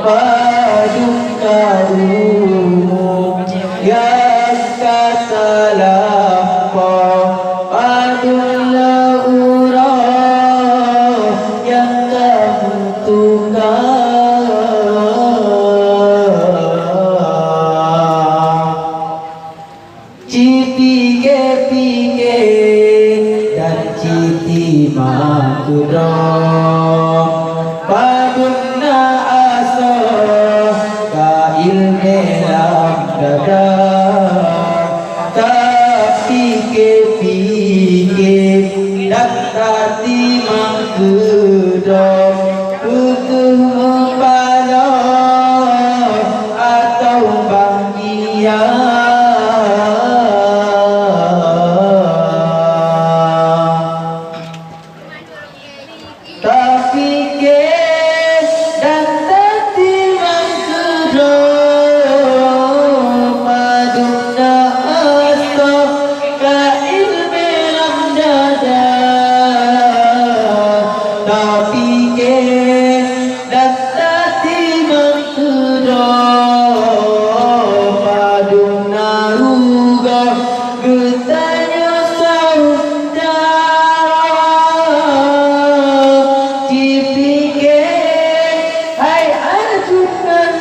padung karumu yang kasalapa padung laurah yang kamu tukar Cipike-pike dan citi makudong padungna aso ka ilme lam dada tapi ke-pike dan tati makudong butuh mempala atau bangkian tapi ke dan tati mangkudong padungna aso ka ilme lam dada tapi ke dan tati mangkudong padungna ruga getanya saudara Cipike hai ajukan